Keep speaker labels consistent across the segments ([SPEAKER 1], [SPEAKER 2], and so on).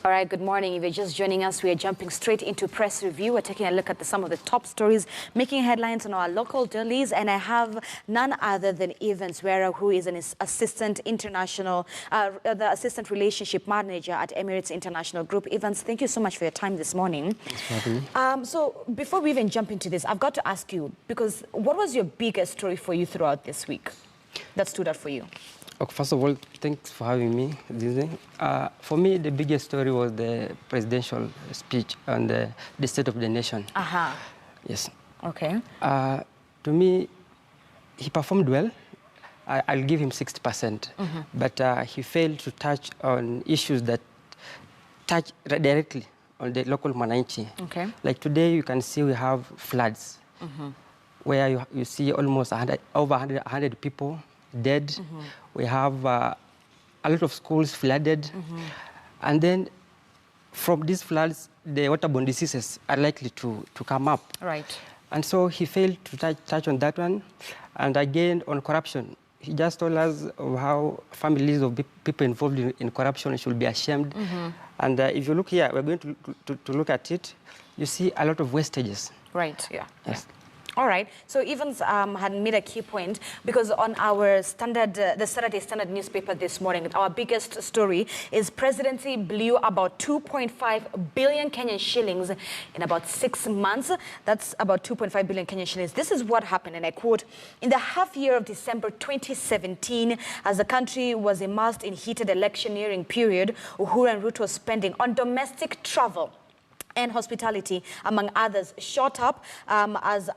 [SPEAKER 1] All right, good morning. If you're just joining us, we are jumping straight into press review. We're taking a look at some of the top stories making headlines on our local dailies. And I have none other than Evans Wera, who is an assistant the assistant relationship manager at Emirates International Group. Evans, thank you so much for your time this morning.
[SPEAKER 2] Thanks for having me.
[SPEAKER 1] So before we even jump into this, I've got to ask you, because what was your biggest story for you throughout this week that stood out for you?
[SPEAKER 2] Okay, first of all, thanks for having me this day. For me, the biggest story was the presidential speech on the state of the nation. Yes.
[SPEAKER 1] Okay.
[SPEAKER 2] To me, he performed well. I'll give him 60%. But he failed to touch on issues that touch directly on the local Mwananchi.
[SPEAKER 1] Okay.
[SPEAKER 2] Like today, you can see we have floods, where you see almost over 100 people dead. We have a lot of schools flooded. And then from these floods, the waterborne diseases are likely to come up.
[SPEAKER 1] Right.
[SPEAKER 2] And so he failed to touch on that one. And again, on corruption, he just told us of how families of people involved in corruption should be ashamed. And if you look here, we're going to look at it. You see a lot of wastages.
[SPEAKER 1] Right, yeah.
[SPEAKER 2] Yes.
[SPEAKER 1] All right. So Evans had made a key point, because on our standard, the Saturday Standard newspaper this morning, our biggest story is presidency blew about 2.5 billion Kenyan shillings in about 6 months. That's about 2.5 billion Kenyan shillings. This is what happened, and I quote, "In the half year of December 2017, as the country was immersed in heated electioneering period, Uhuru and Ruto's spending on domestic travel and hospitality, among others, shot up as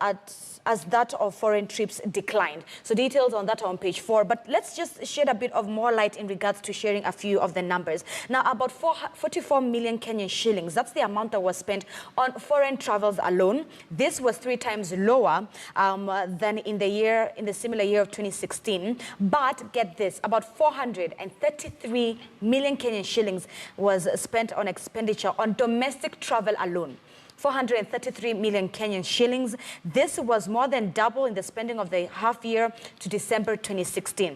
[SPEAKER 1] that of foreign trips declined." So details on that are on page 4. But let's just shed a bit of more light in regards to sharing a few of the numbers. Now, about 44 million Kenyan shillings, that's the amount that was spent on foreign travels alone. This was 3 times lower than in the similar year of 2016. But get this, about 433 million Kenyan shillings was spent on expenditure on domestic travel alone. 433 million Kenyan shillings. This was more than double in the spending of the half year to December 2016.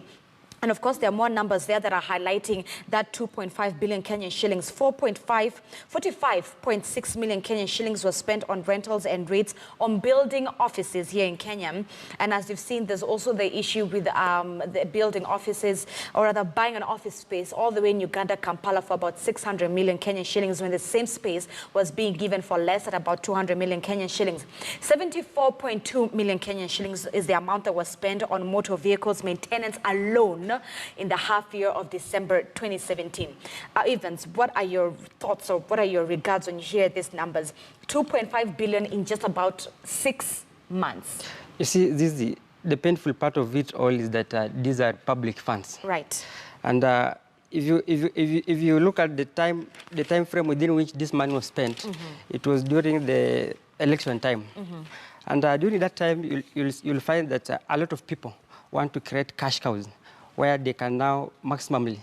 [SPEAKER 1] And of course, there are more numbers there that are highlighting that 2.5 billion Kenyan shillings. 45.6 million Kenyan shillings was spent on rentals and rates on building offices here in Kenya. And as you've seen, there's also the issue with the building offices, or rather buying an office space all the way in Uganda, Kampala, for about 600 million Kenyan shillings, when the same space was being given for less at about 200 million Kenyan shillings. 74.2 million Kenyan shillings is the amount that was spent on motor vehicles maintenance alone in the half year of December 2017. Evans, what are your thoughts, or what are your regards when you hear these numbers? 2.5 billion in just about 6 months.
[SPEAKER 2] You see, the painful part of it all is that these are public funds.
[SPEAKER 1] Right.
[SPEAKER 2] And if you look at the time frame within which this money was spent, it was during the election time. And during that time, you'll find that a lot of people want to create cash cows, where they can now maximally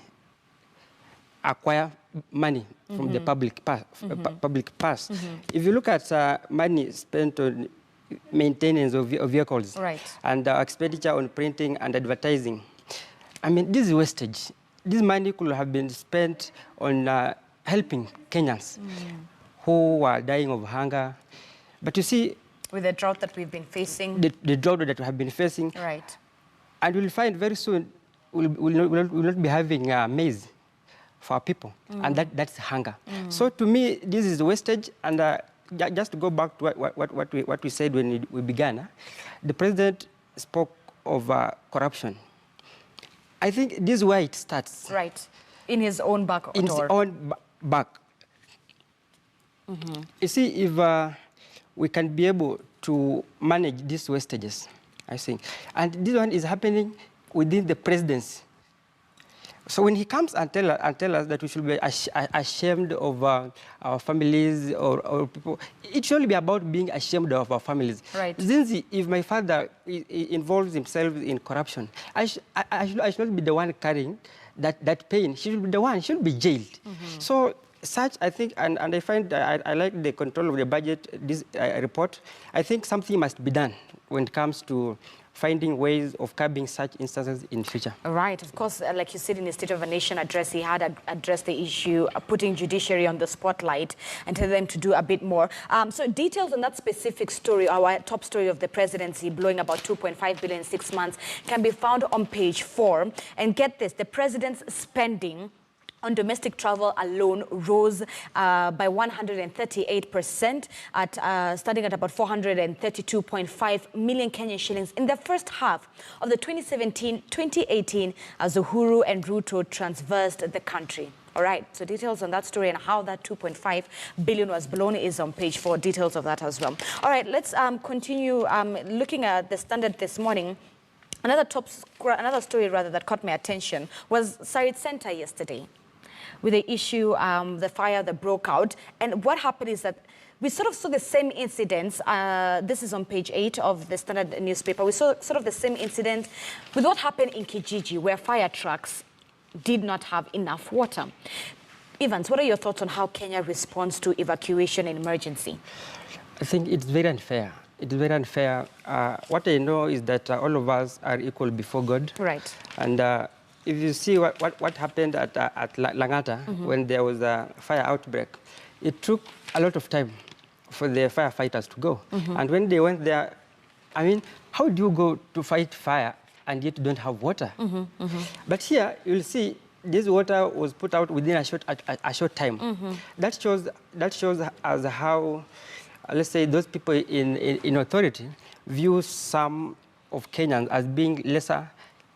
[SPEAKER 2] acquire money from the public purse. If you look at money spent on maintenance of vehicles,
[SPEAKER 1] right,
[SPEAKER 2] and expenditure on printing and advertising, I mean, this is wastage. This money could have been spent on helping Kenyans who are dying of hunger. But you see,
[SPEAKER 1] with the drought that we've been facing,
[SPEAKER 2] the drought that we have been facing,
[SPEAKER 1] right,
[SPEAKER 2] and we'll find very soon we'll not be having maize for our people, and that's hunger. So to me, this is wastage. And just to go back to what we said when we began, the president spoke of corruption. I think this is where it starts.
[SPEAKER 1] Right, in his own back door.
[SPEAKER 2] In his own back. You see, if we can be able to manage these wastages, I think, and this one is happening within the presidency. So when he comes and tell us that we should be ashamed of our families or people, it should be about being ashamed of our families.
[SPEAKER 1] Right.
[SPEAKER 2] Since if my father involves himself in corruption, I should be the one carrying that pain. She should be the one. She should be jailed. So such, I think, and I find I like the control of the budget, this report. I think something must be done when it comes to finding ways of curbing such instances in future.
[SPEAKER 1] Right. Of course, like you said in the State of a Nation address, he had addressed the issue, putting judiciary on the spotlight and tell them to do a bit more. So details on that specific story, our top story of the presidency, blowing about 2.5 billion in 6 months, can be found on page 4. And get this, the president's spending on domestic travel alone rose by 138%, starting at about 432.5 million Kenyan shillings in the first half of the 2017-2018 as Uhuru and Ruto traversed the country. All right, so details on that story and how that 2.5 billion was blown is on page 4, details of that as well. All right, let's continue looking at the Standard this morning. Another story that caught my attention was Sarit Center yesterday, with the issue, the fire that broke out. And what happened is that we sort of saw the same incidents. This is on page 8 of the Standard newspaper. We saw sort of the same incident with what happened in Kijiji, where fire trucks did not have enough water. Evans, what are your thoughts on how Kenya responds to evacuation and emergency?
[SPEAKER 2] I think it's very unfair. It's very unfair. What I know is that all of us are equal before God.
[SPEAKER 1] Right.
[SPEAKER 2] And if you see what happened at Langata when there was a fire outbreak, it took a lot of time for the firefighters to go. And when they went there, I mean, how do you go to fight fire and yet don't have water? But here, you'll see this water was put out within a short time. That shows as how, let's say, those people in authority view some of Kenyans as being lesser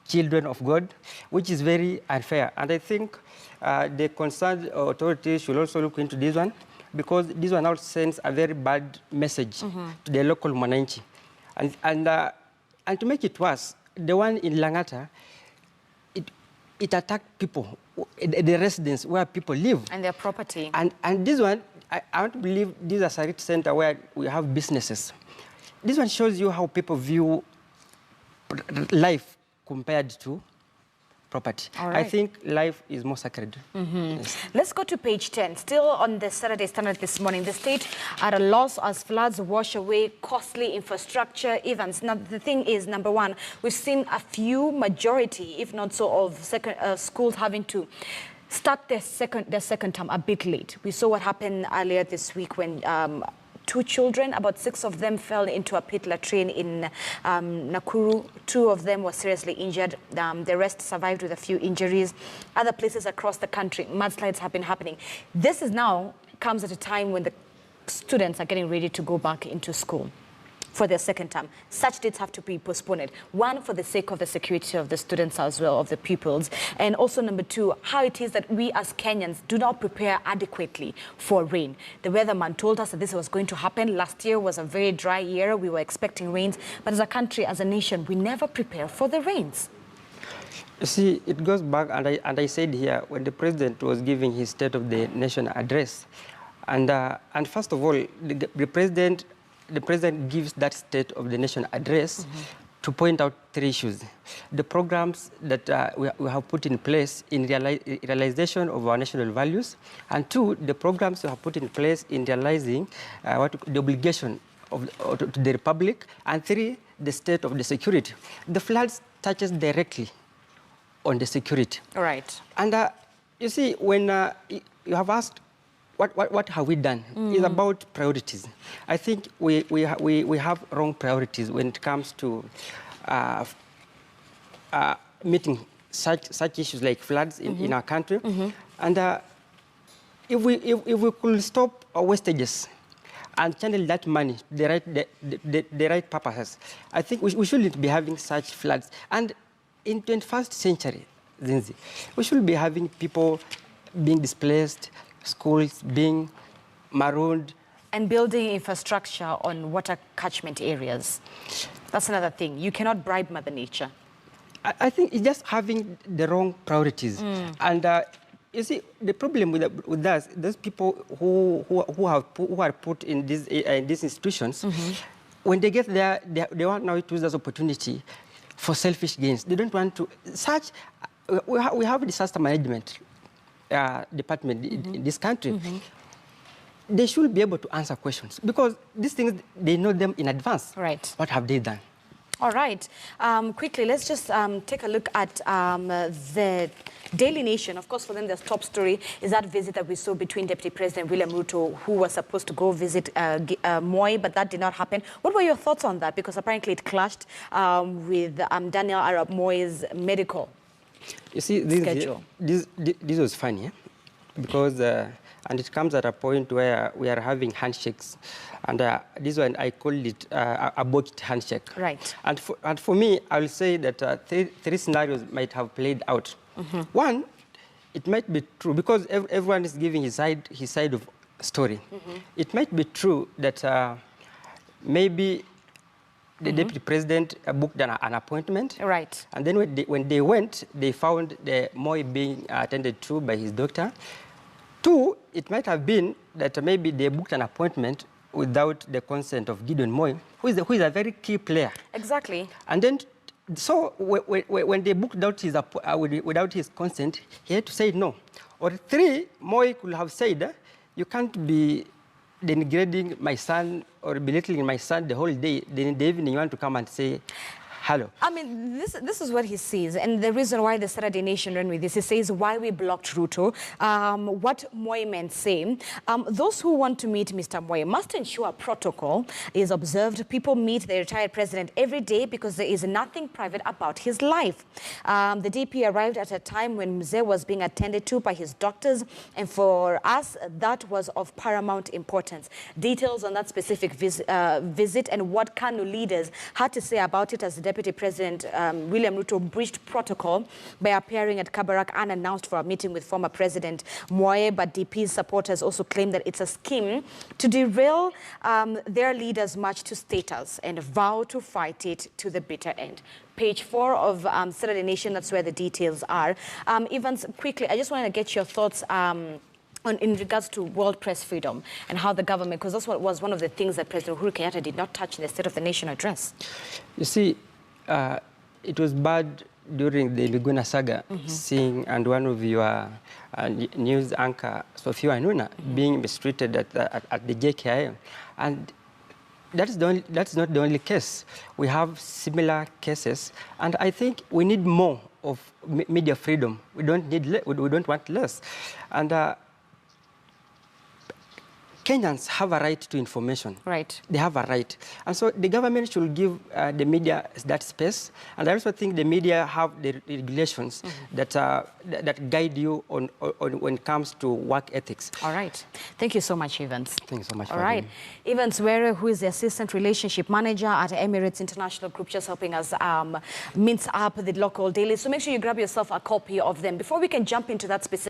[SPEAKER 2] children of God, which is very unfair. And I think the concerned authorities should also look into this one, because this one now sends a very bad message to the local mwananchi. And to make it worse, the one in Langata, it attacked people, the residents where people live.
[SPEAKER 1] And their property.
[SPEAKER 2] And this one, I want to believe this is a Sarit Center where we have businesses. This one shows you how people view life compared to property.
[SPEAKER 1] Right.
[SPEAKER 2] I think life is more sacred. Yes.
[SPEAKER 1] Let's go to page 10. Still on the Saturday Standard this morning, the state at a loss as floods wash away costly infrastructure events. Now, the thing is, number one, we've seen a few majority, if not so, of schools having to start their second term a bit late. We saw what happened earlier this week when 2 children, about 6 of them, fell into a pit latrine in Nakuru. 2 of them were seriously injured. The rest survived with a few injuries. Other places across the country, mudslides have been happening. This is now comes at a time when the students are getting ready to go back into school for their second term. Such dates have to be postponed. One, for the sake of the security of the students as well, of the pupils. And also, number 2, how it is that we as Kenyans do not prepare adequately for rain. The weatherman told us that this was going to happen. Last year was a very dry year. We were expecting rains. But as a country, as a nation, we never prepare for the rains.
[SPEAKER 2] You see, it goes back, and I said here, when the president was giving his State of the Nation address, and first of all, the president gives that State of the Nation address to point out 3 issues. The programs that we have put in place in realization of our national values, and 2, the programs we have put in place in realizing the obligation to the Republic, and 3, the state of the security. The floods touches directly on the security.
[SPEAKER 1] All right.
[SPEAKER 2] And you see, when you have asked, what have we done? It's about priorities. I think we have wrong priorities when it comes to meeting such issues like floods in our country. And if we could stop our wastages and channel that money to the right purposes, I think we shouldn't be having such floods. And in 21st century, Zinzi, we should be having people being displaced, schools being marooned.
[SPEAKER 1] And building infrastructure on water catchment areas. That's another thing. You cannot bribe Mother Nature.
[SPEAKER 2] I think it's just having the wrong priorities. And you see, the problem with us, those people who are put in these institutions, when they get there, they want now to use this opportunity for selfish gains. They don't want to. We have a disaster management department in this country. They should be able to answer questions, because these things, they know them in advance.
[SPEAKER 1] Right.
[SPEAKER 2] What have they done?
[SPEAKER 1] All right. Quickly, let's just take a look at the Daily Nation. Of course, for them, their top story is that visit that we saw between Deputy President William Ruto, who was supposed to go visit Moi, but that did not happen. What were your thoughts on that? Because apparently it clashed with Daniel Arap Moi's medical schedule.
[SPEAKER 2] This was funny, because and it comes at a point where we are having handshakes, and this one I called it a botched handshake.
[SPEAKER 1] Right.
[SPEAKER 2] And for me, I will say that three scenarios might have played out. One, it might be true because everyone is giving his side of story. It might be true that maybe the deputy president booked an appointment.
[SPEAKER 1] Right.
[SPEAKER 2] And then when they went, they found the Moi being attended to by his doctor. Two, it might have been that maybe they booked an appointment without the consent of Gideon Moi, who is a very key player.
[SPEAKER 1] Exactly.
[SPEAKER 2] And then, so when they booked out without his consent, he had to say no. Or three, Moi could have said, you can't be denigrating my son or belittling my son the whole day. Then in the evening, you want to come and say, hello.
[SPEAKER 1] I mean, this is what he says, and the reason why the Saturday Nation ran with this, he says why we blocked Ruto, what Moi men say. Those who want to meet Mr. Moi must ensure protocol is observed. People meet the retired president every day because there is nothing private about his life. The DP arrived at a time when Mzee was being attended to by his doctors, and for us, that was of paramount importance. Details on that specific visit and what KANU leaders had to say about it as the Deputy President William Ruto breached protocol by appearing at Kabarak unannounced for a meeting with former President Moi, but DP's supporters also claim that it's a scheme to derail their leader's march to status and vow to fight it to the bitter end. Page 4 of Saturday Nation, that's where the details are. Evans, quickly, I just wanted to get your thoughts in regards to world press freedom and how the government, because that's what was one of the things that President Uhuru Kenyatta did not touch in the State of the Nation address.
[SPEAKER 2] You see, it was bad during the Miguna saga, seeing and one of your news anchor, Sophia Anuna, being mistreated at the JKI. And that's not the only case. We have similar cases, and I think we need more of media freedom. We don't want less. And Kenyans have a right to information.
[SPEAKER 1] Right.
[SPEAKER 2] They have a right. And so the government should give the media that space. And I also think the media have the regulations that guide you on when it comes to work ethics.
[SPEAKER 1] All right. Thank you so much, Evans.
[SPEAKER 2] Thank you so much.
[SPEAKER 1] All right. Evans Were, who is the Assistant Relationship Manager at Emirates International Group, just helping us mince up the local dailies. So make sure you grab yourself a copy of them. Before we can jump into that specific